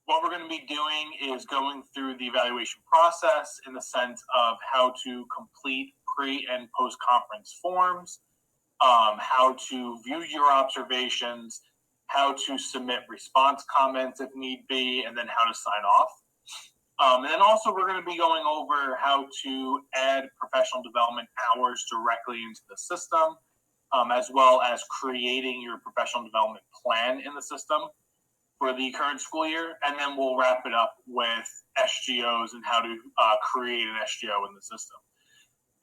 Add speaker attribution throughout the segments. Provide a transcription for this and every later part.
Speaker 1: What we're going to be doing is going through the evaluation process in the sense of how to complete pre- and post-conference forms, how to view your observations, how to submit response comments if need be, and then how to sign off. And then also we're going to be going over how to add professional development hours directly into the system, as well as creating your professional development plan in the system for the current school year. And then we'll wrap it up with SGOs and how to create an SGO in the system.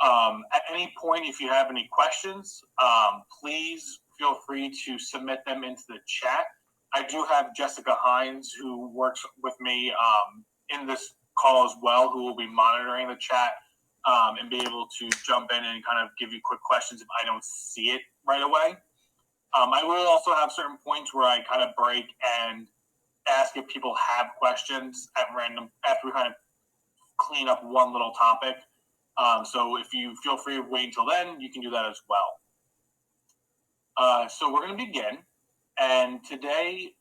Speaker 1: At any point, if you have any questions, please feel free to submit them into the chat. I do have Jessica Hines, who works with me in this call as well, who will be monitoring the chat and be able to jump in and kind of give you quick questions if I don't see it right away. I will also have certain points where I kind of break and ask if people have questions at random after we kind of clean up one little topic. So if you feel free to wait until then, you can do that as well. So we're going to begin. And today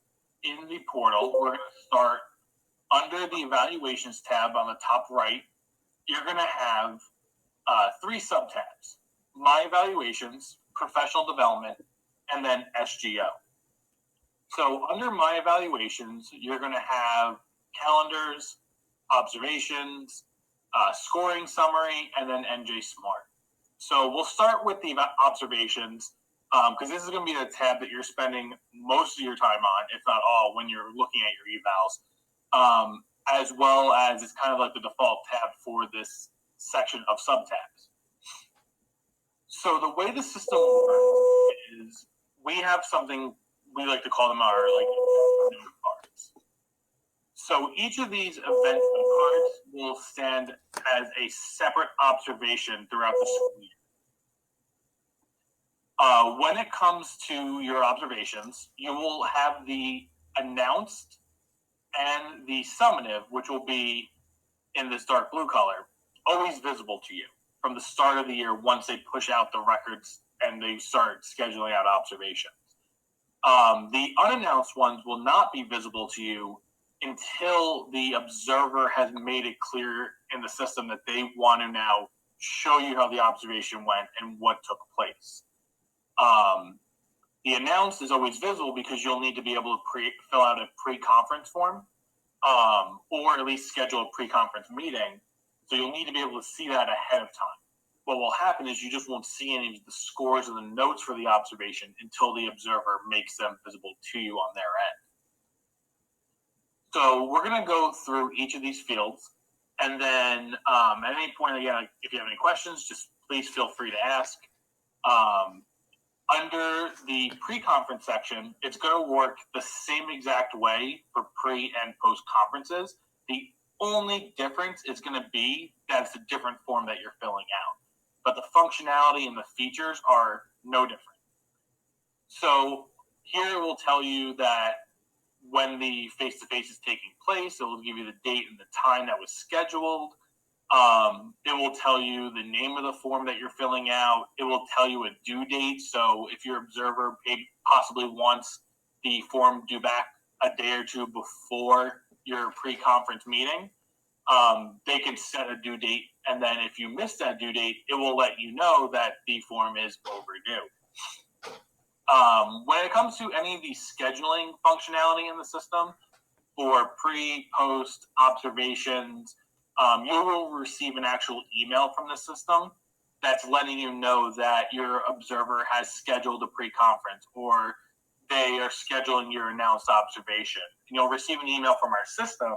Speaker 1: in the portal, we're going to start under the evaluations tab on the top right. You're going to have 3 subtabs: My Evaluations, Professional Development, and then SGO. So under My Evaluations, you're going to have calendars, observations, scoring summary, and then NJ Smart. So we'll start with the observations because this is going to be the tab that you're spending most of your time on, if not all, when you're looking at your evals, as well as it's kind of like the default tab for this section of subtabs. So the way the system works is we have something we like to call them our note cards. So each of these event note cards will stand as a separate observation throughout the school year. When it comes to your observations, you will have the announced and the summative, which will be in this dark blue color, always visible to you from the start of the year once they push out the records and they start scheduling out observations. The unannounced ones will not be visible to you until the observer has made it clear in the system that they want to now show you how the observation went and what took place. The announced is always visible because you'll need to be able to fill out a pre-conference form, or at least schedule a pre-conference meeting. So you'll need to be able to see that ahead of time. What will happen is you just won't see any of the scores or the notes for the observation until the observer makes them visible to you on their end. So we're going to go through each of these fields, and then at any point, again, if you have any questions, just please feel free to ask. Under the pre-conference section, it's going to work the same exact way for pre- and post-conferences. The only difference is going to be that it's a different form that you're filling out. But the functionality and the features are no different. So here it will tell you that when the face-to-face is taking place, it will give you the date and the time that was scheduled. It will tell you the name of the form that you're filling out. It will tell you a due date. So if your observer possibly wants the form due back a day or two before your pre-conference meeting, they can set a due date. And then if you miss that due date, it will let you know that the form is overdue. When it comes to any of the scheduling functionality in the system for pre-post observations, you will receive an actual email from the system that's letting you know that your observer has scheduled a pre-conference or they are scheduling your announced observation. And you'll receive an email from our system,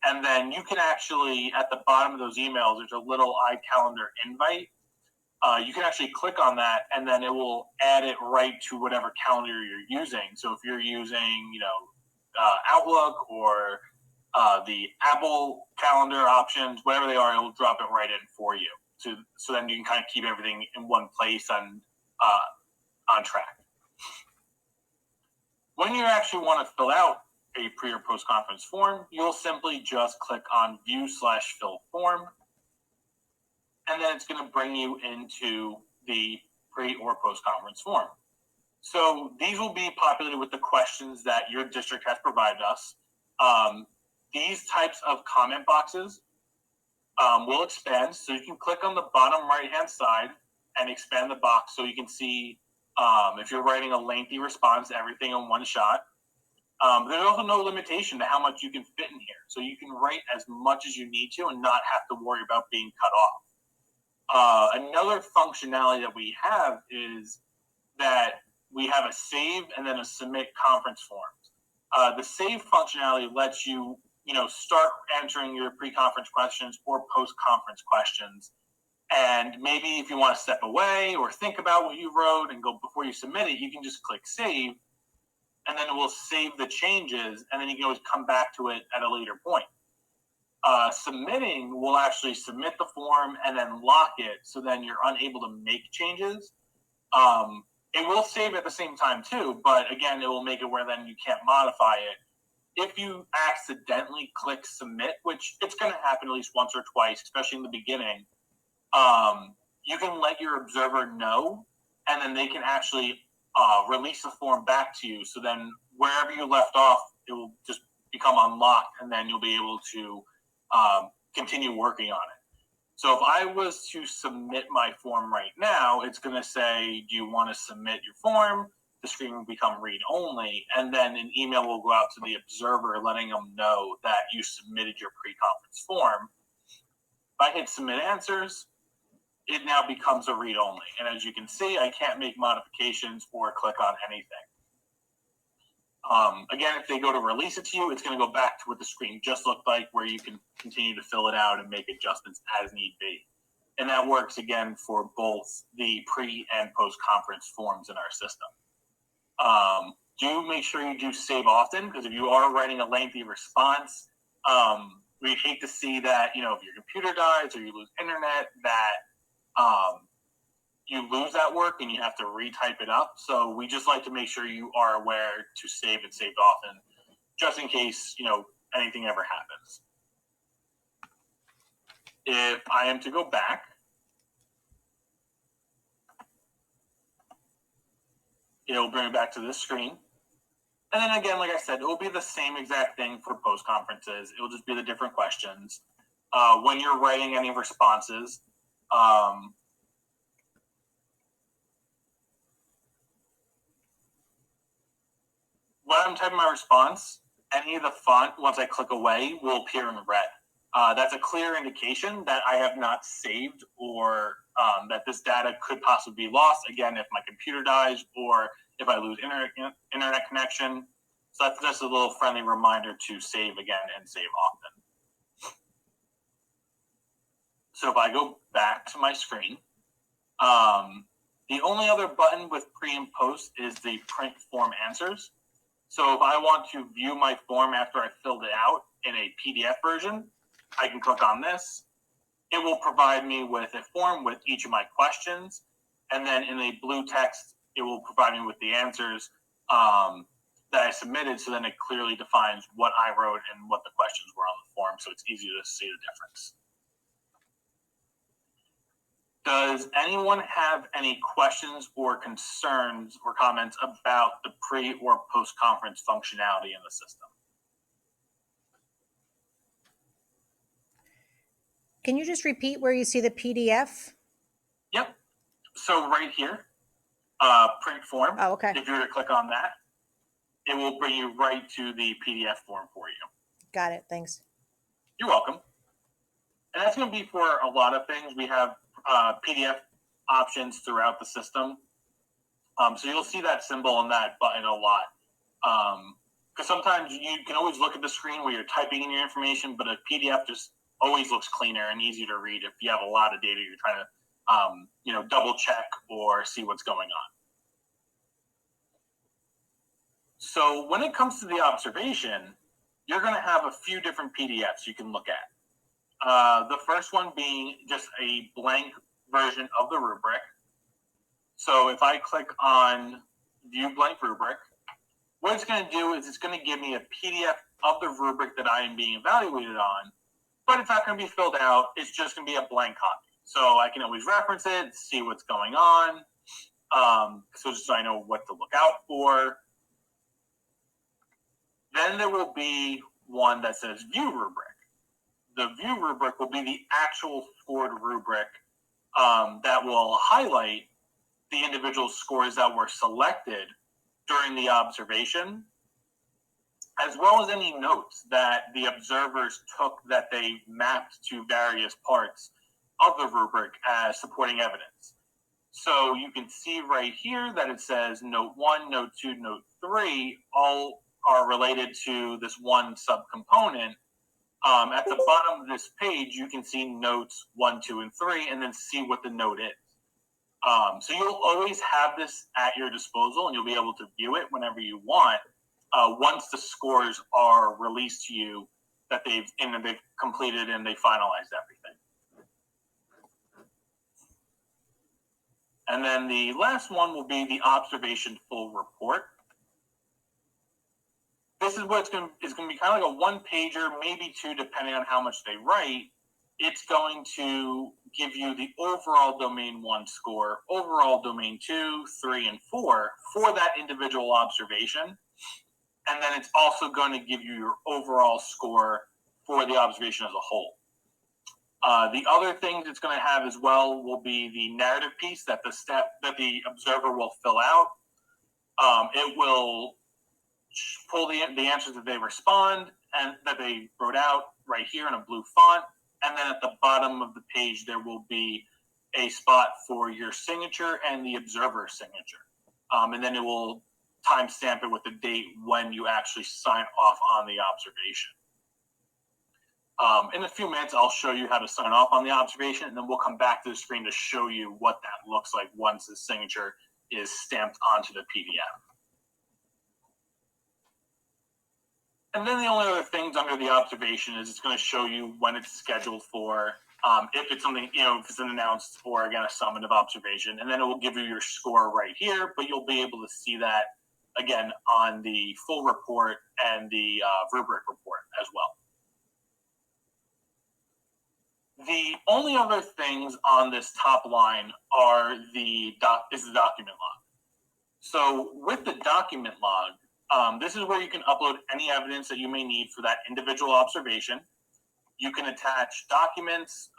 Speaker 1: and then you can actually, at the bottom of those emails, there's a little iCalendar invite. You can actually click on that, and then it will add it right to whatever calendar you're using. So if you're using, Outlook or the Apple calendar options, whatever they are, it will drop it right in for you. So then you can kind of keep everything in one place and on track. When you actually want to fill out a pre or post conference form, you'll simply just click on View/Fill Form, and then it's going to bring you into the pre or post conference form. So these will be populated with the questions that your district has provided us. These types of comment boxes will expand. So you can click on the bottom right-hand side and expand the box so you can see if you're writing a lengthy response, everything in one shot. There's also no limitation to how much you can fit in here. So you can write as much as you need to and not have to worry about being cut off. Another functionality that we have is that we have a save and then a submit conference forms. The save functionality lets you, start answering your pre-conference questions or post-conference questions. And maybe if you want to step away or think about what you wrote and go before you submit it, you can just click save, and then it will save the changes, and then you can always come back to it at a later point. Submitting will actually submit the form and then lock it, so then you're unable to make changes. It will save at the same time too, but again, it will make it where then you can't modify it. If you accidentally click submit, which it's going to happen at least once or twice, especially in the beginning, you can let your observer know, and then they can actually release the form back to you. So then wherever you left off, it will just become unlocked, and then you'll be able to continue working on it. So if I was to submit my form right now, it's going to say, do you want to submit your form? The screen will become read-only, and then an email will go out to the observer letting them know that you submitted your pre-conference form. If I hit submit answers, it now becomes a read-only. And as you can see, I can't make modifications or click on anything. Again, if they go to release it to you, it's going to go back to what the screen just looked like, where you can continue to fill it out and make adjustments as need be. And that works, again, for both the pre- and post-conference forms in our system. Do make sure you do save often, because if you are writing a lengthy response, we'd hate to see that, if your computer dies or you lose internet, that you lose that work and you have to retype it up. So we just like to make sure you are aware to save and save often, just in case, anything ever happens. If I am to go back, it'll bring me back to this screen. And then again, like I said, it will be the same exact thing for post conferences. It will just be the different questions. When you're writing any responses, when I'm typing my response, any of the font, once I click away, will appear in red. That's a clear indication that I have not saved, or that this data could possibly be lost, again, if my computer dies or if I lose internet connection. So that's just a little friendly reminder to save again and save often. So if I go back to my screen, the only other button with pre and post is the print form answers. So if I want to view my form after I filled it out in a PDF version, I can click on this. It will provide me with a form with each of my questions. And then in a blue text, it will provide me with the answers that I submitted. So then it clearly defines what I wrote and what the questions were on the form. So it's easy to see the difference. Does anyone have any questions or concerns or comments about the pre or post-conference functionality in the system?
Speaker 2: Can you just repeat where you see the PDF?
Speaker 1: Yep. So right here, print form.
Speaker 2: Oh, okay.
Speaker 1: If you were to click on that, it will bring you right to the PDF form for you.
Speaker 2: Got it. Thanks.
Speaker 1: You're welcome. And that's going to be for a lot of things. We have PDF options throughout the system. So you'll see that symbol and that button a lot. Because sometimes you can always look at the screen where you're typing in your information, but a PDF just always looks cleaner and easier to read if you have a lot of data you're trying to double check or see what's going on. So when it comes to the observation, you're going to have a few different PDFs you can look at. The first one being just a blank version of the rubric. So if I click on View Blank Rubric, what it's going to do is it's going to give me a PDF of the rubric that I am being evaluated on, but it's not going to be filled out. It's just going to be a blank copy. So I can always reference it, see what's going on, so just so I know what to look out for. Then there will be one that says view rubric. The view rubric will be the actual scored rubric that will highlight the individual scores that were selected during the observation, as well as any notes that the observers took that they mapped to various parts of the rubric as supporting evidence. So you can see right here that it says note 1, note 2, note 3, all are related to this one subcomponent. At the bottom of this page, you can see notes 1, 2, and 3, and then see what the note is. So you'll always have this at your disposal, and you'll be able to view it whenever you want once the scores are released to you that they've completed and they finalized everything. And then the last one will be the observation full report. This is what it's going to be kind of like a one-pager, maybe two, depending on how much they write. It's going to give you the overall domain 1 score, overall domain 2, 3, and 4 for that individual observation. And then it's also going to give you your overall score for the observation as a whole. The other things it's going to have as well will be the narrative piece that the observer will fill out. It will pull the answers that they respond and that they wrote out right here in a blue font. And then at the bottom of the page, there will be a spot for your signature and the observer's signature. And then it will timestamp it with the date when you actually sign off on the observation. In a few minutes, I'll show you how to sign off on the observation, and then we'll come back to the screen to show you what that looks like once the signature is stamped onto the PDF. And then the only other things under the observation is it's going to show you when it's scheduled for, if it's something, if it's an announced or, again, a summative observation. And then it will give you your score right here, but you'll be able to see that, again, on the full report and the rubric report as well. The only other things on this top line are the document log. So with the document log, this is where you can upload any evidence that you may need for that individual observation. You can attach documents,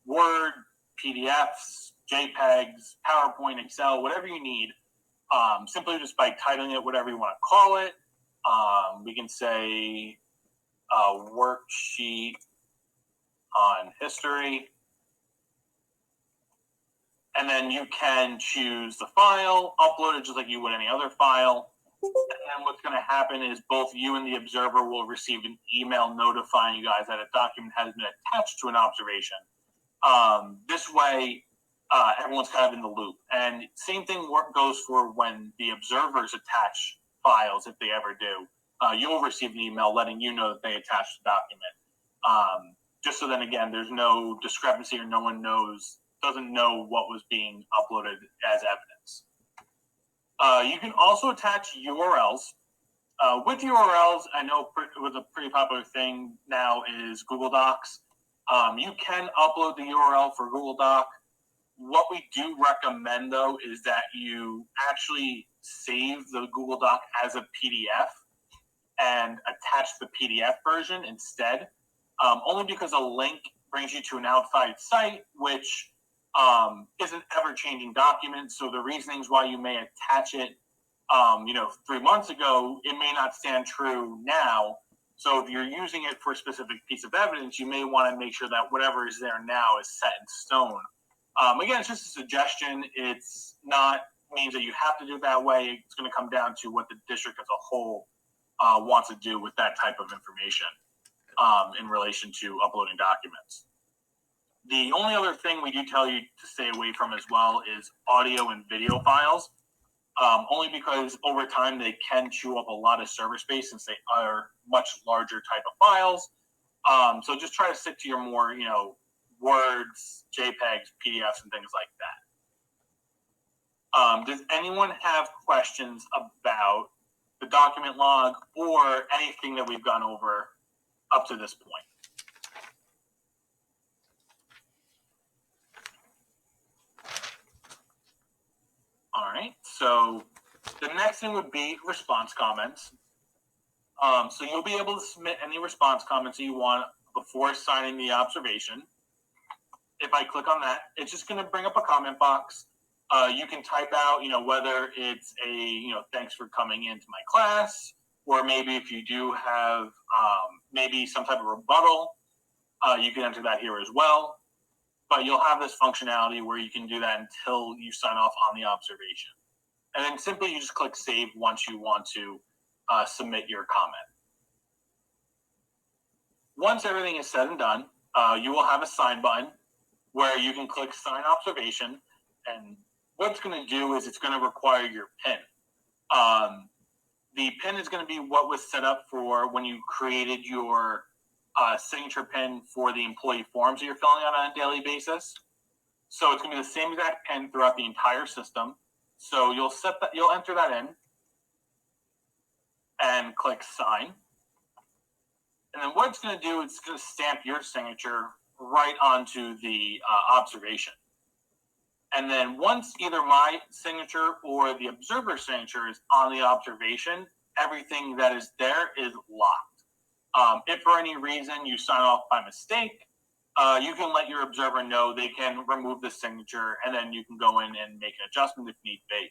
Speaker 1: Word, PDFs, JPEGs, PowerPoint, Excel, whatever you need, simply just by titling it whatever you want to call it. We can say worksheet on history. And then you can choose the file, upload it just like you would any other file. And then what's going to happen is both you and the observer will receive an email notifying you guys that a document has been attached to an observation. This way, everyone's kind of in the loop. And same thing goes for when the observers attach files, if they ever do. You'll receive an email letting you know that they attached the document. Just so then, again, there's no discrepancy or no one doesn't know what was being uploaded as evidence. You can also attach URLs. With URLs, I know with a pretty popular thing now is Google Docs. You can upload the URL for Google Doc. What we do recommend, though, is that you actually save the Google Doc as a PDF and attach the PDF version instead. Only because a link brings you to an outside site, which is an ever-changing document. So the reasonings why you may attach it, 3 months ago, it may not stand true now. So if you're using it for a specific piece of evidence, you may want to make sure that whatever is there now is set in stone. Again, it's just a suggestion. It's not means that you have to do it that way. It's going to come down to what the district as a whole wants to do with that type of information. In relation to uploading documents. The only other thing we do tell you to stay away from as well is audio and video files, only because over time they can chew up a lot of server space since they are much larger type of files. So just try to stick to your more, Words, JPEGs, PDFs, and things like that. Does anyone have questions about the document log or anything that we've gone over up to this point? All right, so the next thing would be response comments. So you'll be able to submit any response comments that you want before signing the observation. If I click on that, it's just going to bring up a comment box. You can type out, whether it's a, thanks for coming into my class, or maybe if you do have maybe some type of rebuttal, you can enter that here as well. But you'll have this functionality where you can do that until you sign off on the observation. And then simply you just click save once you want to submit your comment. Once everything is said and done, you will have a sign button where you can click sign observation. And what it's going to do is it's going to require your PIN. The PIN is going to be what was set up for when you created your signature PIN for the employee forms that you're filling out on a daily basis. So it's going to be the same exact PIN throughout the entire system. So you'll enter that in and click sign. And then what it's going to do, it's going to stamp your signature right onto the observation. And then once either my signature or the observer's signature is on the observation, everything that is there is locked. If for any reason you sign off by mistake, you can let your observer know. They can remove the signature, and then you can go in and make an adjustment if need be.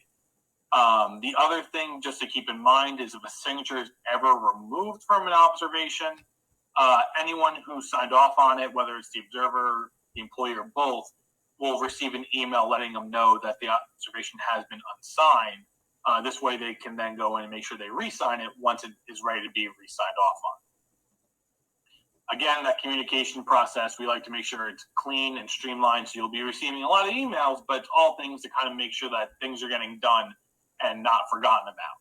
Speaker 1: The other thing just to keep in mind is if a signature is ever removed from an observation, anyone who signed off on it, whether it's the observer, the employee, or both, will receive an email letting them know that the observation has been unsigned. This way they can then go in and make sure they re-sign it once it is ready to be re-signed off on. Again, that communication process, we like to make sure it's clean and streamlined, so you'll be receiving a lot of emails, but it's all things to kind of make sure that things are getting done and not forgotten about.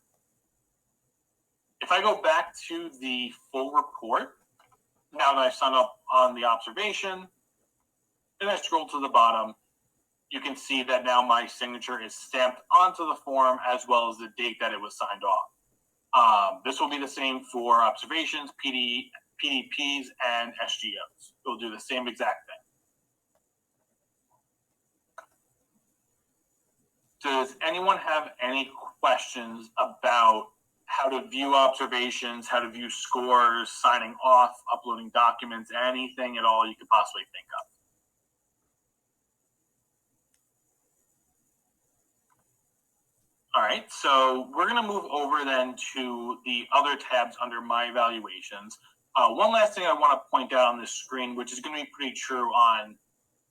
Speaker 1: If I go back to the full report, now that I've signed up on the observation, and I scroll to the bottom, you can see that now my signature is stamped onto the form as well as the date that it was signed off. This will be the same for observations, PDPs, and SGOs. It will do the same exact thing. Does anyone have any questions about how to view observations, how to view scores, signing off, uploading documents, anything at all you could possibly think of? All right, so we're going to move over then to the other tabs under my evaluations. One last thing I want to point out on this screen, which is going to be pretty true on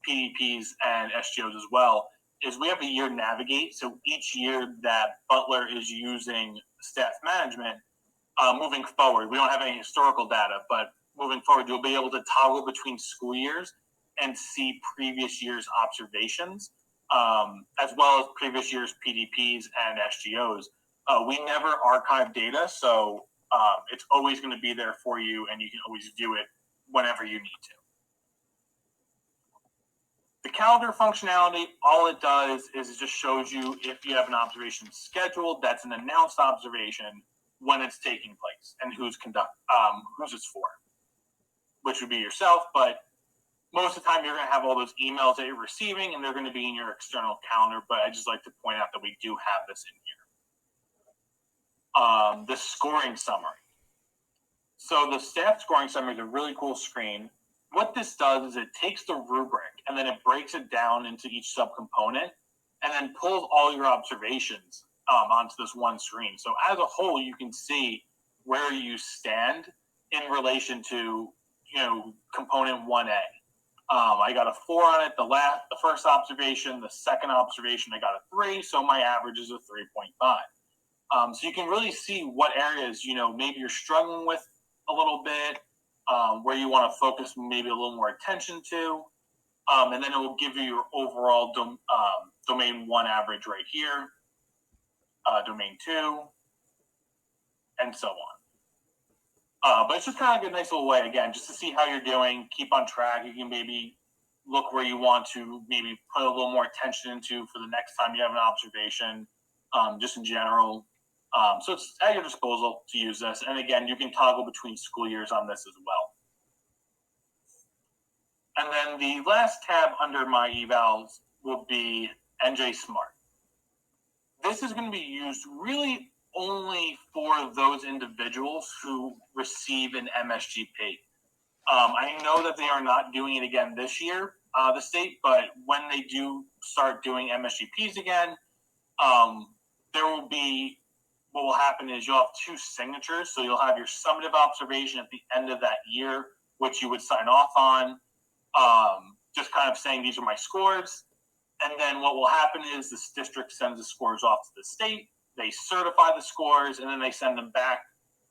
Speaker 1: PDPs and SGOs as well, is we have a year navigate. So each year that Butler is using staff management, moving forward, we don't have any historical data, but moving forward, you'll be able to toggle between school years and see previous year's observations, as well as previous year's PDPs and SGOs. We never archive data, so it's always going to be there for you, and you can always view it whenever you need to. The calendar functionality, all it does is it just shows you if you have an observation scheduled that's an announced observation, when it's taking place, and who's it's for, which would be yourself, but most of the time you're going to have all those emails that you're receiving, and they're going to be in your external calendar, but I just like to point out that we do have this in here. The scoring summary. So the staff scoring summary is a really cool screen. What this does is it takes the rubric and then it breaks it down into each subcomponent and then pulls all your observations onto this one screen. So as a whole, you can see where you stand in relation to, component 1A. I got a 4 on it, the first observation, the second observation, I got a 3, so my average is a 3.5. So you can really see what areas, maybe you're struggling with a little bit, where you want to focus maybe a little more attention to, and then it will give you your overall domain 1 average right here, domain 2, and so on. But it's just kind of a nice little way, again, just to see how you're doing, keep on track. You can maybe look where you want to maybe put a little more attention into for the next time you have an observation, just in general. So it's at your disposal to use this. And again, you can toggle between school years on this as well. And then the last tab under my evals will be NJ Smart. This is going to be used really only for those individuals who receive an MSGP. I know that they are not doing it again this year, the state, but when they do start doing MSGPs again, there will be, what will happen is you'll have two signatures. So you'll have your summative observation at the end of that year, which you would sign off on, just kind of saying these are my scores. And then what will happen is this district sends the scores off to the state. They certify the scores, and then they send them back.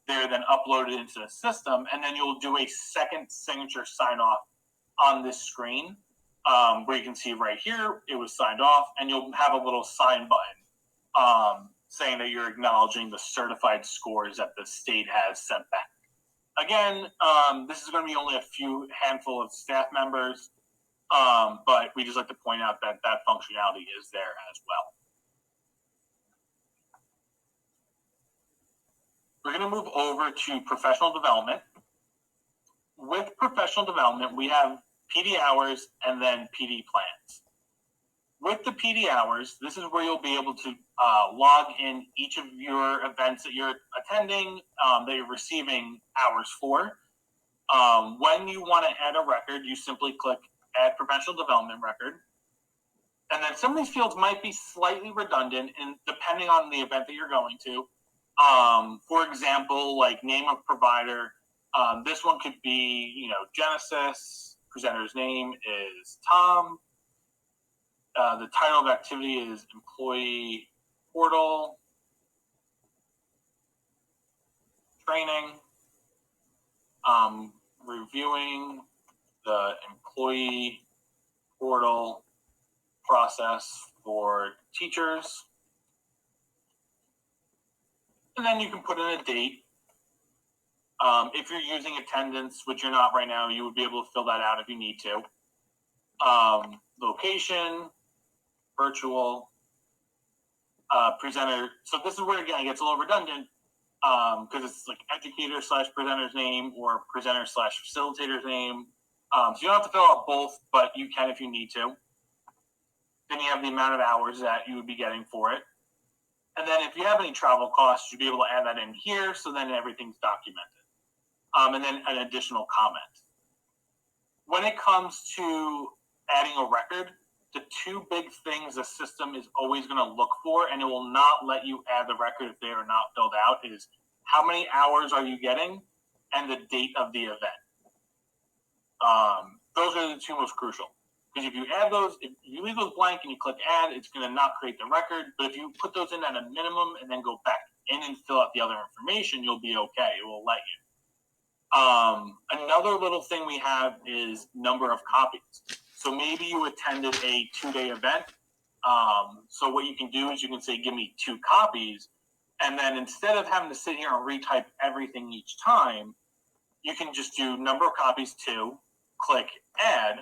Speaker 1: They're then uploaded into the system, and then you'll do a second signature sign-off on this screen, where you can see right here, it was signed off, and you'll have a little sign button saying that you're acknowledging the certified scores that the state has sent back. Again, this is going to be only a handful of staff members, but we just like to point out that that functionality is there as well. We're going to move over to professional development. With professional development, we have PD hours and then PD plans. With the PD hours, this is where you'll be able to log in each of your events that you're attending, that you're receiving hours for. When you want to add a record, you simply click Add Professional Development Record. And then some of these fields might be slightly redundant depending on the event that you're going to. For example, like name of provider, this one could be, Genesis, presenter's name is Tom, the title of activity is employee portal, training, reviewing the employee portal process for teachers. And then you can put in a date. If you're using attendance, which you're not right now, you would be able to fill that out if you need to. Location, virtual, presenter. So this is where, again, it gets a little redundant because it's like educator / presenter's name or presenter / facilitator's name. So you don't have to fill out both, but you can if you need to. Then you have the amount of hours that you would be getting for it. And then if you have any travel costs, you'll be able to add that in here, so then everything's documented. And then an additional comment. When it comes to adding a record, the two big things the system is always going to look for, and it will not let you add the record if they are not filled out, is how many hours are you getting and the date of the event. Those are the two most crucial. Because if you add those, if you leave those blank and you click add, it's going to not create the record. But if you put those in at a minimum and then go back in and fill out the other information, you'll be okay. It will let you. Another little thing we have is number of copies. So maybe you attended a 2-day event. So what you can do is you can say, give me 2 copies. And then instead of having to sit here and retype everything each time, you can just do number of copies 2, click add.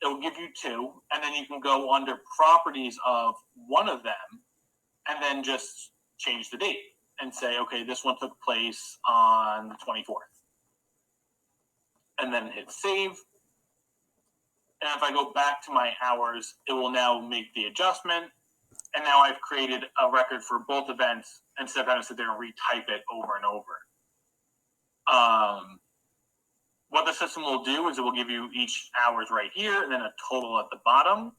Speaker 1: It will give you 2, and then you can go under properties of one of them and then just change the date and say, okay, this one took place on the 24th. And then hit save. And if I go back to my hours, it will now make the adjustment. And now I've created a record for both events instead of having to sit there and retype it over and over. What the system will do is it will give you each hours right here and then a total at the bottom.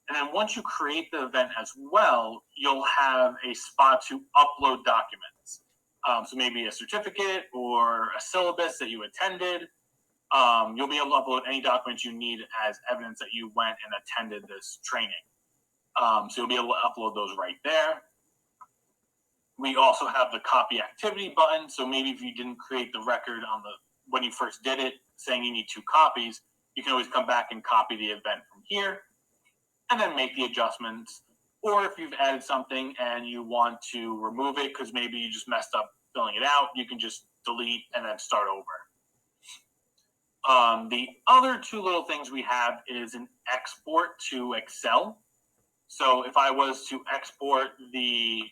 Speaker 1: And then once you create the event as well, you'll have a spot to upload documents. So maybe a certificate or a syllabus that you attended. You'll be able to upload any documents you need as evidence that you went and attended this training. So you'll be able to upload those right there. We also have the copy activity button. So maybe if you didn't create the record when you first did it, saying you need 2 copies, you can always come back and copy the event from here and then make the adjustments. Or if you've added something and you want to remove it because maybe you just messed up filling it out, you can just delete and then start over. The other 2 little things we have is an export to Excel. So if I was to export the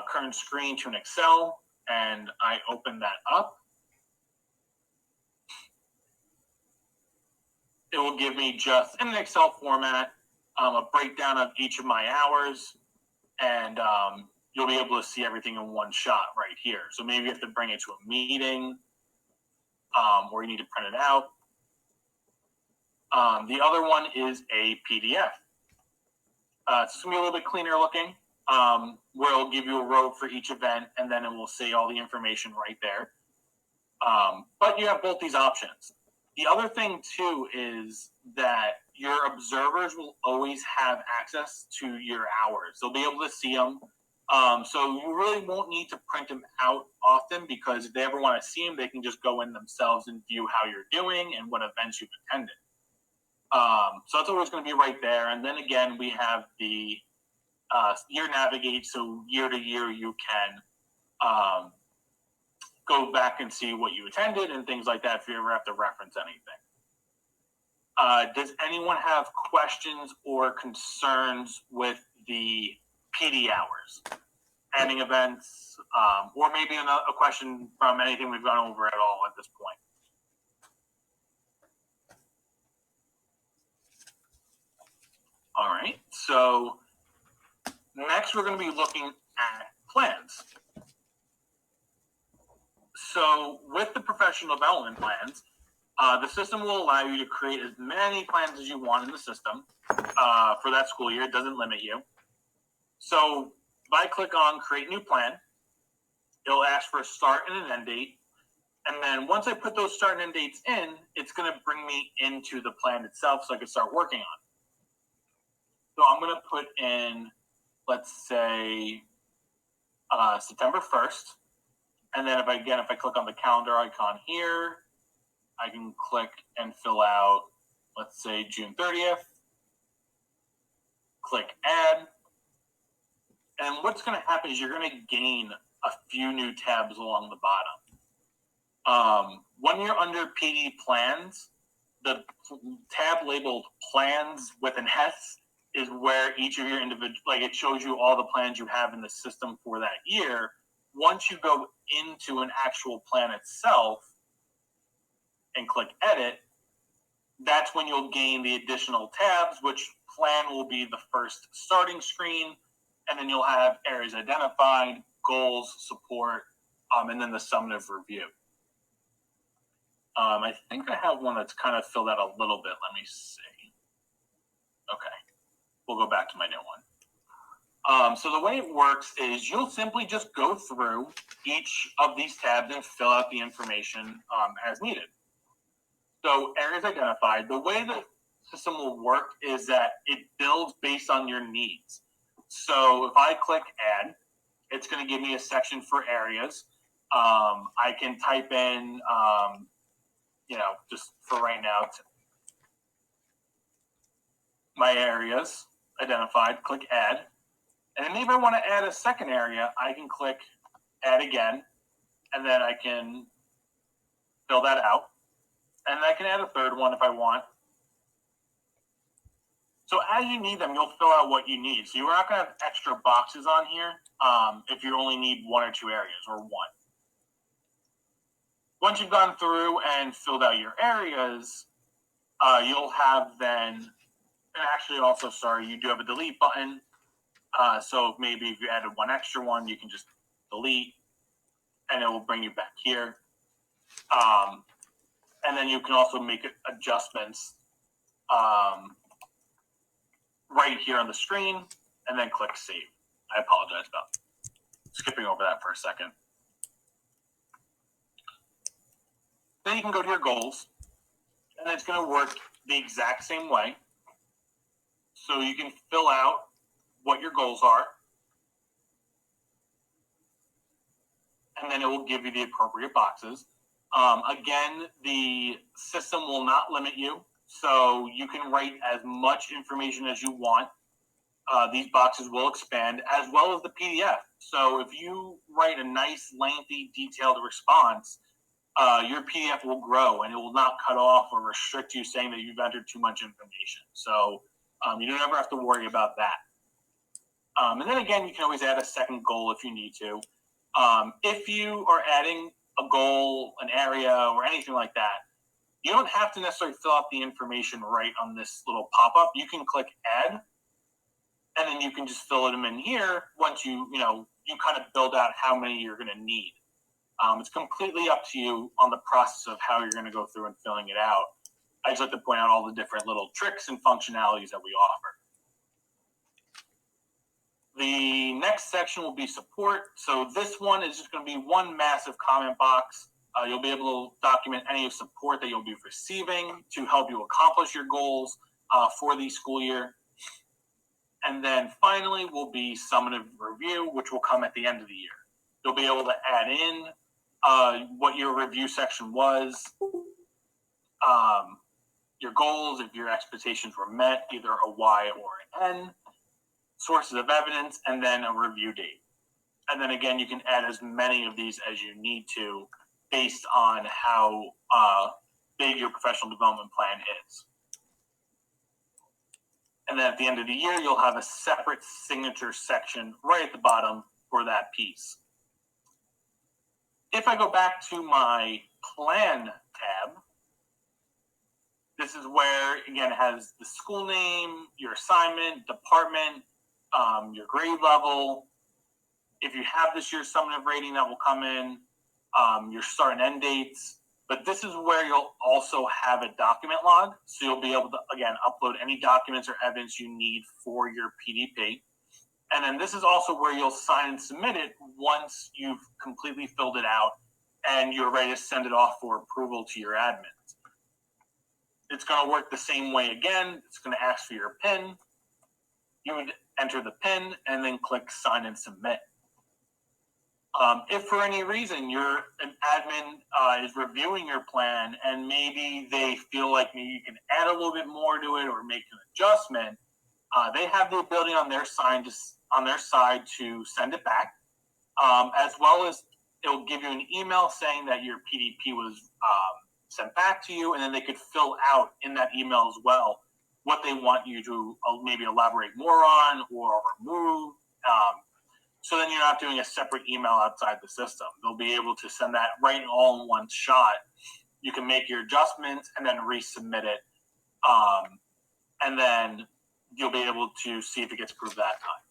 Speaker 1: current screen to an Excel and I open that up, it will give me just in an Excel format a breakdown of each of my hours and you'll be able to see everything in one shot right here. So maybe you have to bring it to a meeting, or you need to print it out. The other one is a PDF. It's going to be a little bit cleaner looking, where it'll give you a row for each event, and then it will say all the information right there. But you have both these options. The other thing, too, is that your observers will always have access to your hours. They'll be able to see them. So you really won't need to print them out often, because if they ever want to see them, they can just go in themselves and view how you're doing and what events you've attended. So that's always going to be right there. And then again, we have the year navigate. So year to year, you can go back and see what you attended and things like that if you ever have to reference anything. Does anyone have questions or concerns with the PD hours, ending events, or maybe a question from anything we've gone over at all at this point? All right, so next we're going to be looking at plans. So with the professional development plans, the system will allow you to create as many plans as you want in the system for that school year. It doesn't limit you. So if I click on create new plan, it'll ask for a start and an end date. And then once I put those start and end dates in, it's going to bring me into the plan itself so I can start working on it. So I'm going to put in, let's say, September 1st. And then if I click on the calendar icon here, I can click and fill out, let's say, June 30th. Click add. And what's going to happen is you're going to gain a few new tabs along the bottom. When you're under PD plans, the tab labeled plans with an S is where each of your individual, like it shows you all the plans you have in the system for that year. Once you go into an actual plan itself and click edit, that's when you'll gain the additional tabs, which plan will be the first starting screen, and then you'll have areas identified, goals, support, and then the summative review. I think I have one that's kind of filled out a little bit. Let me see. Okay. We'll go back to my new one. So the way it works is you'll simply just go through each of these tabs and fill out the information as needed. So areas identified, the way the system will work is that it builds based on your needs. So if I click add, it's going to give me a section for areas. I can type in, just for right now, my areas identified, click add. And then if I want to add a second area, I can click add again, and then I can fill that out. And I can add a third one if I want. So as you need them, you'll fill out what you need. So you're not going to have extra boxes on here if you only need one or two areas or one. Once you've gone through and filled out your areas, you'll have then, and actually also, sorry, you do have a delete button. So maybe if you added one extra one, you can just delete, and it will bring you back here. And then you can also make adjustments right here on the screen, and then click save. I apologize about skipping over that for a second. Then you can go to your goals, and it's going to work the exact same way. So you can fill out what your goals are, and then it will give you the appropriate boxes. Again, the system will not limit you, so you can write as much information as you want. These boxes will expand, as well as the PDF. So if you write a nice, lengthy, detailed response, your PDF will grow, and it will not cut off or restrict you, saying that you've entered too much information. So you don't ever have to worry about that. And then again, you can always add a second goal if you need to. If you are adding a goal, an area, or anything like that, you don't have to necessarily fill out the information right on this little pop-up. You can click add, and then you can just fill them in here once you you kind of build out how many you're going to need. It's completely up to you on the process of how you're going to go through and filling it out. I just like to point out all the different little tricks and functionalities that we offer. The next section will be support. So this one is just going to be one massive comment box. You'll be able to document any support that you'll be receiving to help you accomplish your goals for the school year. And then finally will be summative review, which will come at the end of the year. You'll be able to add in what your review section was, your goals, if your expectations were met, either a Y or an N, sources of evidence, and then a review date. And then again, you can add as many of these as you need to based on how big your professional development plan is. And then at the end of the year, you'll have a separate signature section right at the bottom for that piece. If I go back to my plan tab, this is where, again, it has the school name, your assignment, department, your grade level. If you have this year's summative rating, that will come in, your start and end dates. But this is where you'll also have a document log. So you'll be able to, again, upload any documents or evidence you need for your PDP. And then this is also where you'll sign and submit it once you've completely filled it out and you're ready to send it off for approval to your admins. It's going to work the same way again. It's going to ask for your PIN. You would enter the PIN and then click sign and submit. If for any reason an admin is reviewing your plan and maybe they feel like maybe you can add a little bit more to it or make an adjustment, they have the ability on their side to send it back, as well as it'll give you an email saying that your PDP was sent back to you, and then they could fill out in that email as well what they want you to maybe elaborate more on or remove. So then you're not doing a separate email outside the system. They'll be able to send that right all in one shot. You can make your adjustments and then resubmit it. And then you'll be able to see if it gets approved that time.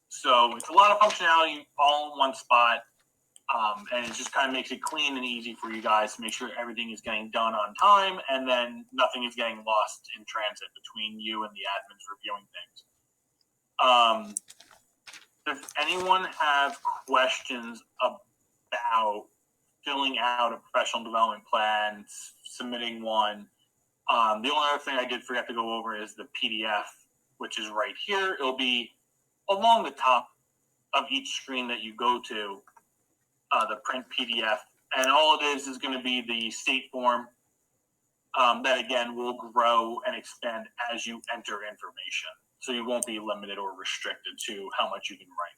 Speaker 1: So it's a lot of functionality all in one spot. And it just kind of makes it clean and easy for you guys to make sure everything is getting done on time and then nothing is getting lost in transit between you and the admins reviewing things. Does anyone have questions about filling out a professional development plan, submitting one? The only other thing I did forget to go over is the PDF, which is right here. It'll be along the top of each screen that you go to, the print PDF. And all it is going to be the state form that, again, will grow and expand as you enter information. So you won't be limited or restricted to how much you can write.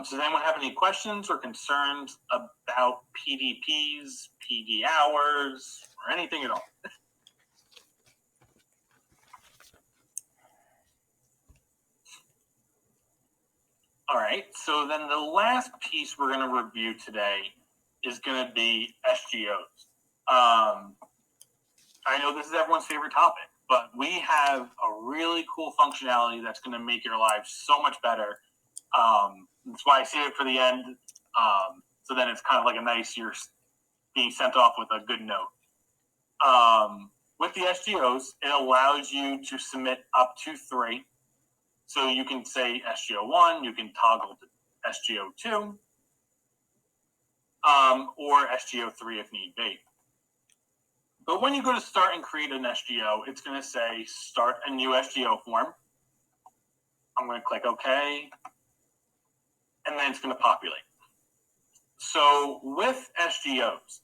Speaker 1: So does anyone have any questions or concerns about PDPs, PD hours, or anything at all? All right, so then the last piece we're going to review today is going to be SGOs. I know this is everyone's favorite topic, but we have a really cool functionality that's going to make your lives so much better. That's why I save it for the end. So then it's kind of like a nice, you're being sent off with a good note. With the SGOs, it allows you to submit up to 3. So you can say SGO1, you can toggle to SGO2, or SGO3 if need be. But when you go to start and create an SGO, it's going to say start a new SGO form. I'm going to click OK, and then it's going to populate. So with SGOs,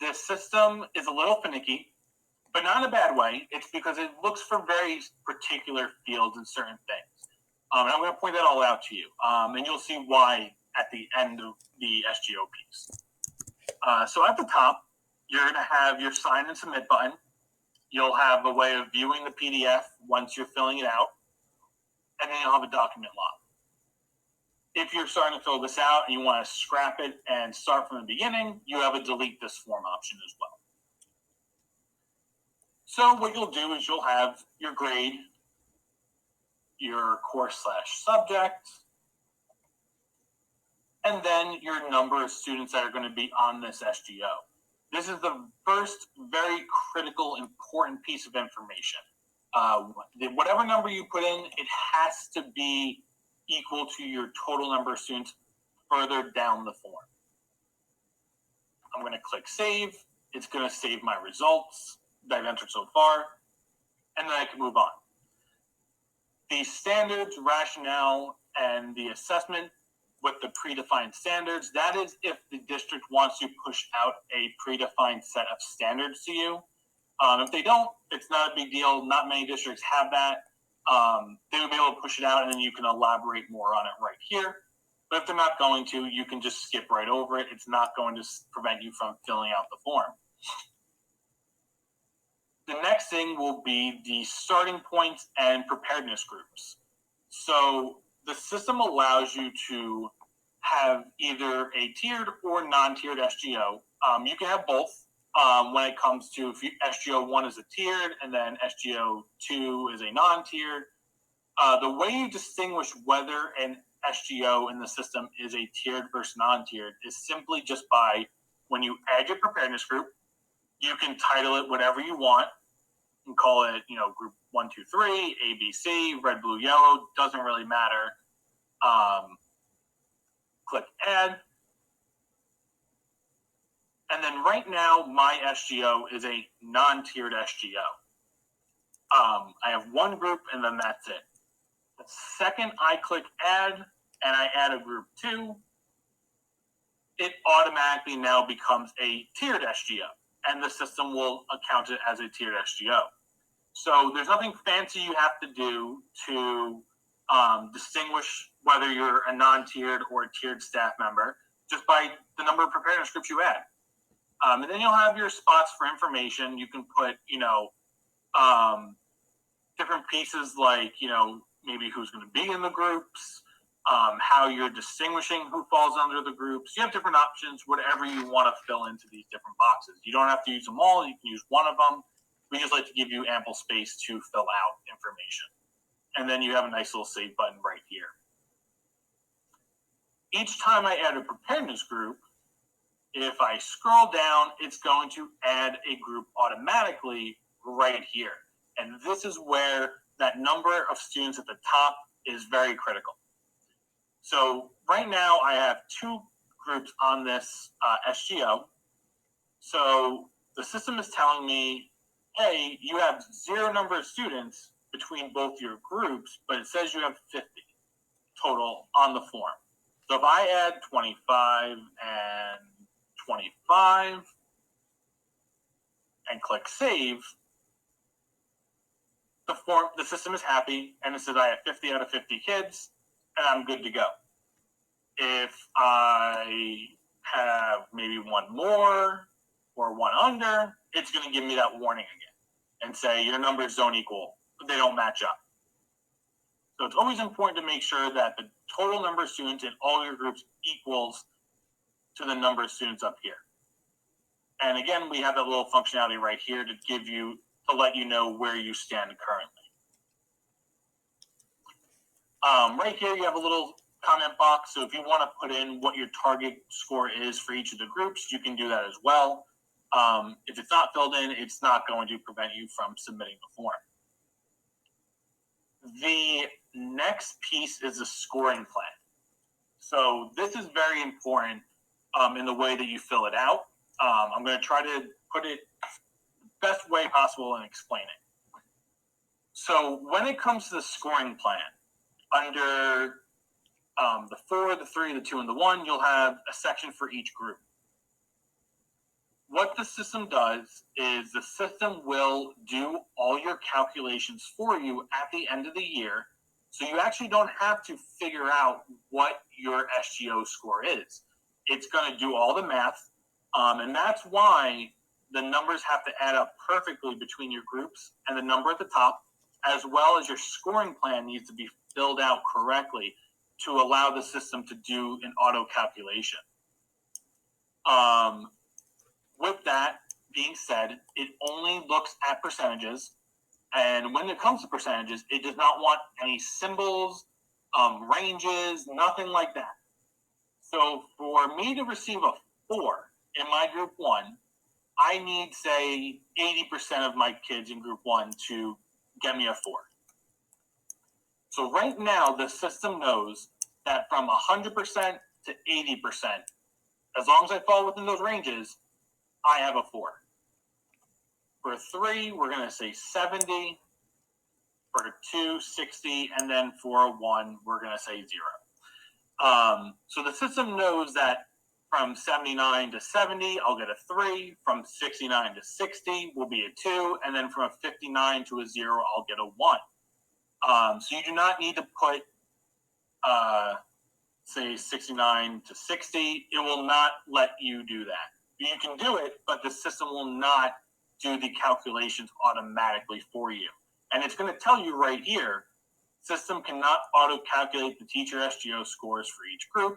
Speaker 1: the system is a little finicky, but not in a bad way. It's because it looks for very particular fields and certain things. And I'm going to point that all out to you. And you'll see why at the end of the SGO piece. So at the top, you're going to have your sign and submit button. You'll have a way of viewing the PDF once you're filling it out. And then you'll have a document log. If you're starting to fill this out and you want to scrap it and start from the beginning, you have a delete this form option as well. So what you'll do is you'll have your grade, your course/subject, and then your number of students that are going to be on this SGO. This is the first very critical, important piece of information. Whatever number you put in, it has to be equal to your total number of students further down the form. I'm going to click save. It's going to save my results that I've entered so far, and then I can move on. The standards, rationale, and the assessment with the predefined standards, that is if the district wants to push out a predefined set of standards to you. If they don't, it's not a big deal. Not many districts have that. They would be able to push it out, and then you can elaborate more on it right here. But if they're not going to, you can just skip right over it. It's not going to prevent you from filling out the form. The next thing will be the starting points and preparedness groups. So the system allows you to have either a tiered or non-tiered SGO. You can have both when it comes to if SGO 1 is a tiered and then SGO 2 is a non-tiered. The way you distinguish whether an SGO in the system is a tiered versus non-tiered is simply just by when you add your preparedness group, you can title it whatever you want and call it, group 1, 2, 3, ABC, red, blue, yellow, doesn't really matter. Click add. And then right now, my SGO is a non-tiered SGO. I have one group and then that's it. The second I click add and I add a group 2, it automatically now becomes a tiered SGO, and the system will account it as a tiered SGO. So there's nothing fancy you have to do to distinguish whether you're a non-tiered or a tiered staff member, just by the number of preparedness groups you add. And then you'll have your spots for information. You can put, different pieces like, maybe who's going to be in the groups, how you're distinguishing who falls under the groups. You have different options, whatever you want to fill into these different boxes. You don't have to use them all. You can use one of them. We just like to give you ample space to fill out information. And then you have a nice little save button right here. Each time I add a preparedness group, if I scroll down, it's going to add a group automatically right here. And this is where that number of students at the top is very critical. So right now I have 2 groups on this SGO. So the system is telling me, hey, you have 0 number of students between both your groups, but it says you have 50 total on the form. So if I add 25 and 25 and click save, the system is happy and it says I have 50 out of 50 kids and I'm good to go. If I have maybe one more or one under, it's going to give me that warning again and say your numbers don't equal, they don't match up. So it's always important to make sure that the total number of students in all your groups equals to the number of students up here. And again, we have that little functionality right here to let you know where you stand currently. Right here, you have a little comment box. So if you want to put in what your target score is for each of the groups, you can do that as well. If it's not filled in, it's not going to prevent you from submitting the form. The next piece is the scoring plan. So this is very important in the way that you fill it out. I'm going to try to put it the best way possible and explain it. So when it comes to the scoring plan, under the 4, the 3, the 2, and the 1, you'll have a section for each group. What the system does is the system will do all your calculations for you at the end of the year, so you actually don't have to figure out what your SGO score is. It's going to do all the math, and that's why the numbers have to add up perfectly between your groups and the number at the top, as well as your scoring plan needs to be filled out correctly to allow the system to do an auto calculation. With that being said, it only looks at percentages. And when it comes to percentages, it does not want any symbols, ranges, nothing like that. So for me to receive a 4 in my group 1, I need, say, 80% of my kids in group 1 to get me a 4. So right now, the system knows that from 100% to 80%, as long as I fall within those ranges, I have a 4. For 3, we're going to say 70. For 2, 60. And then for 1, we're going to say 0. So the system knows that from 79 to 70, I'll get a 3. From 69 to 60 will be a 2. And then from a 59 to a 0, I'll get a 1. So you do not need to put, say, 69 to 60. It will not let you do that. You can do it, but the system will not do the calculations automatically for you. And it's going to tell you right here, system cannot auto-calculate the teacher SGO scores for each group.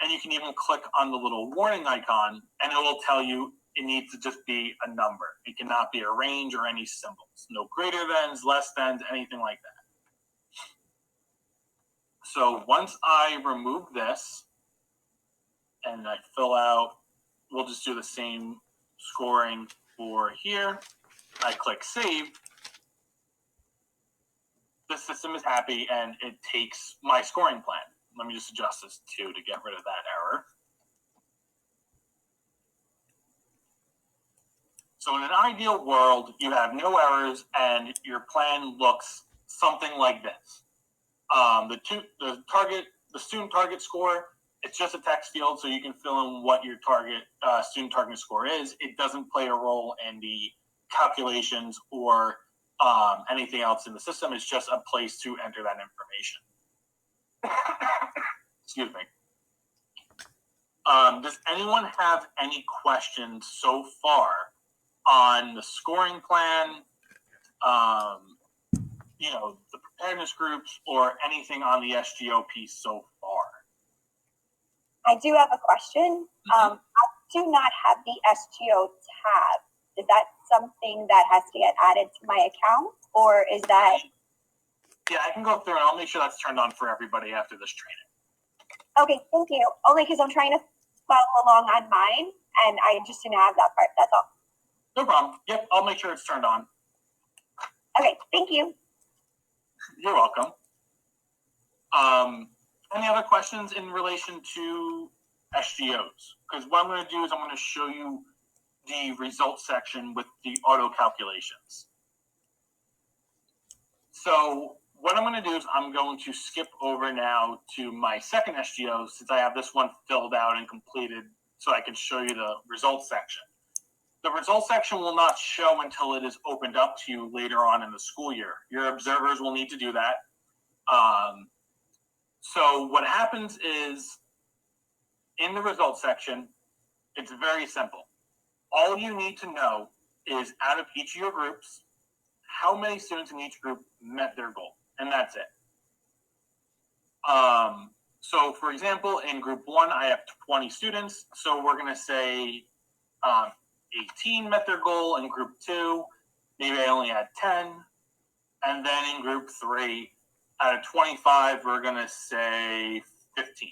Speaker 1: And you can even click on the little warning icon, and it will tell you it needs to just be a number. It cannot be a range or any symbols. No greater thans, less thans, anything like that. So once I remove this, and I fill out, we'll just do the same scoring for here. I click save. The system is happy, and it takes my scoring plan. Let me just adjust this to get rid of that error. So in an ideal world, you have no errors, and your plan looks something like this. The student target score, it's just a text field, so you can fill in what your student target score is. It doesn't play a role in the calculations or anything else in the system. It's just a place to enter that information. Excuse me. Does anyone have any questions so far on the scoring plan, the preparedness groups, or anything on the SGO piece so far?
Speaker 3: I do have a question. I do not have the SGO tab. Is that something that has to get added to my account, or is that?
Speaker 1: Yeah, I can go through and I'll make sure that's turned on for everybody after this training.
Speaker 3: Okay, thank you. Only because I'm trying to follow along on mine, and I just didn't have that part. That's all.
Speaker 1: No problem. Yep, I'll make sure it's turned on.
Speaker 3: Okay, thank you.
Speaker 1: You're welcome. Any other questions in relation to SGOs? Because what I'm going to do is I'm going to show you the results section with the auto calculations. So what I'm going to do is I'm going to skip over now to my second SGO, since I have this one filled out and completed, so I can show you the results section. The results section will not show until it is opened up to you later on in the school year. Your observers will need to do that. So what happens is, in the results section, it's very simple. All you need to know is, out of each of your groups, how many students in each group met their goal, and that's it. So for example, in group 1, I have 20 students, so we're going to say 18 met their goal. In group 2, maybe I only had 10. And then in group 3, out of 25, we're going to say 15.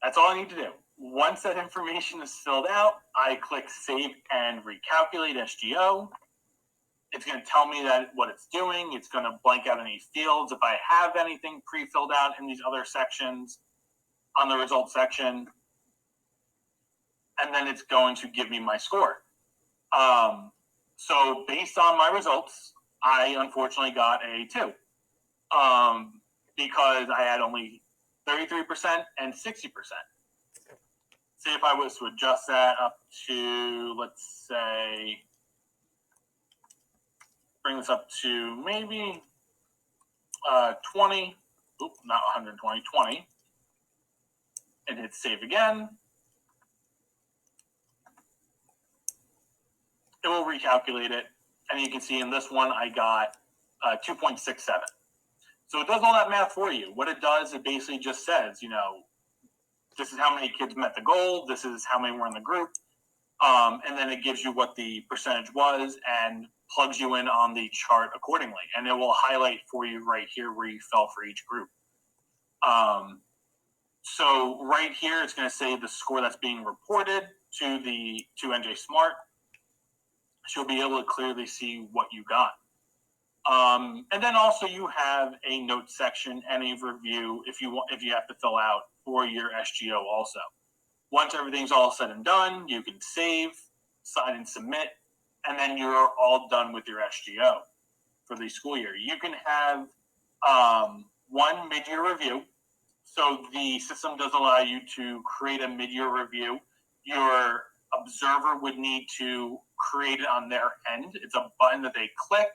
Speaker 1: That's all I need to do. Once that information is filled out, I click Save and Recalculate SGO. It's going to tell me that what it's doing. It's going to blank out any fields if I have anything pre-filled out in these other sections on the results section. And then it's going to give me my score. So based on my results, I unfortunately got a 2 because I had only 33% and 60%. Say if I was to adjust that up to, let's say, bring this up to maybe 20, not 120, 20, and hit save again. It will recalculate it, and you can see in this one I got 2.67. So it does all that math for you. What it does, it basically just says, this is how many kids met the goal, this is how many were in the group, and then it gives you what the percentage was, and plugs you in on the chart accordingly, and it will highlight for you right here where you fell for each group. So right here, it's going to say the score that's being reported to NJ Smart. She'll be able to clearly see what you got. And then also you have a note section and a review if you have to fill out for your SGO also. Once everything's all said and done, you can save, sign and submit, and then you're all done with your SGO for the school year. You can have one mid-year review. So the system does allow you to create a mid-year review. Your observer would need to create it on their end. It's a button that they click.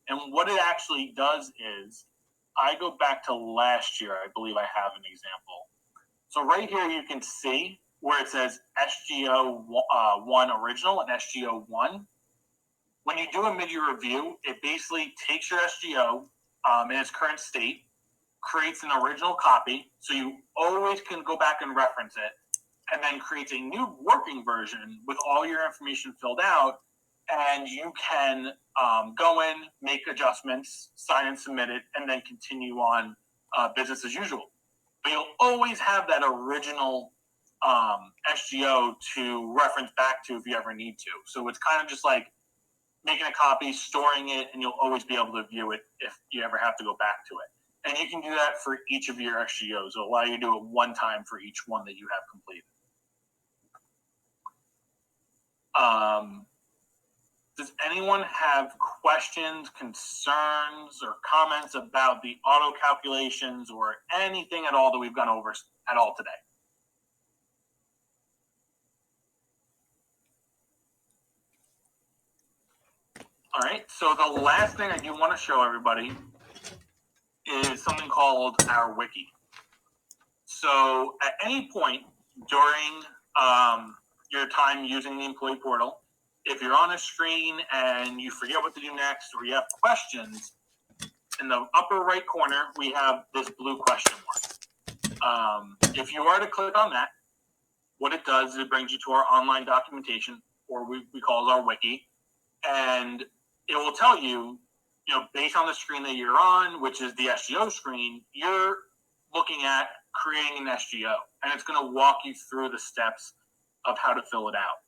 Speaker 1: And what it actually does is, I go back to last year, I believe I have an example. So right here you can see where it says SGO 1 original and SGO 1. When you do a mid-year review, it basically takes your SGO in its current state, creates an original copy, so you always can go back and reference it, and then creates a new working version with all your information filled out, and you can go in, make adjustments, sign and submit it, and then continue on business as usual. But you'll always have that original SGO to reference back to if you ever need to. So it's kind of just like making a copy, storing it, and you'll always be able to view it if you ever have to go back to it. And you can do that for each of your SGOs. It'll allow you to do it one time for each one that you have completed. Does anyone have questions, concerns, or comments about the auto calculations or anything at all that we've gone over at all today? All right, so the last thing I do want to show everybody is something called our wiki. So at any point during your time using the employee portal, if you're on a screen and you forget what to do next or you have questions, in the upper right corner, we have this blue question mark. If you are to click on that, what it does is it brings you to our online documentation, or we call it our wiki, and it will tell you, based on the screen that you're on, which is the SGO screen, you're looking at creating an SGO, and it's going to walk you through the steps of how to fill it out.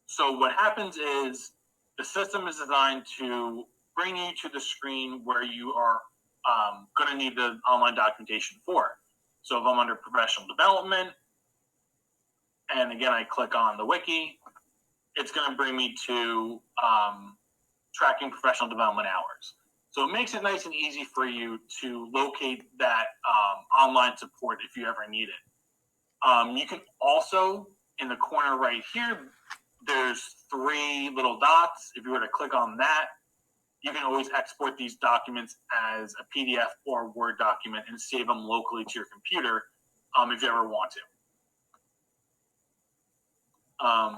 Speaker 1: So what happens is the system is designed to bring you to the screen where you are going to need the online documentation for. So if I'm under professional development, and again, I click on the wiki, it's going to bring me to tracking professional development hours. So it makes it nice and easy for you to locate that online support if you ever need it. You can also, in the corner right here, there's 3 little dots. If you were to click on that, you can always export these documents as a PDF or a Word document and save them locally to your computer if you ever want to.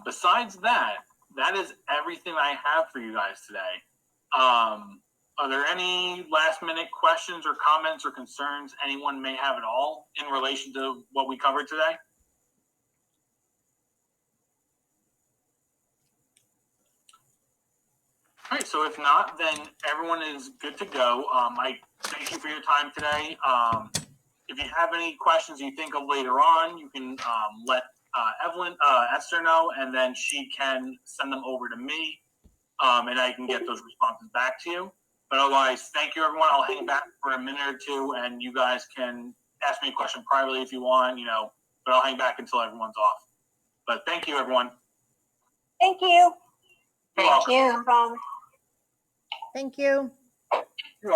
Speaker 1: Besides that, that is everything I have for you guys today. Are there any last-minute questions or comments or concerns anyone may have at all in relation to what we covered today? All right, so if not, then everyone is good to go. I thank you for your time today. If you have any questions you think of later on, you can let Esther know, and then she can send them over to me, and I can get those responses back to you. But otherwise, thank you, everyone. I'll hang back for a minute or two, and you guys can ask me a question privately if you want, but I'll hang back until everyone's off. But thank you, everyone.
Speaker 3: Thank you.
Speaker 2: Thank you.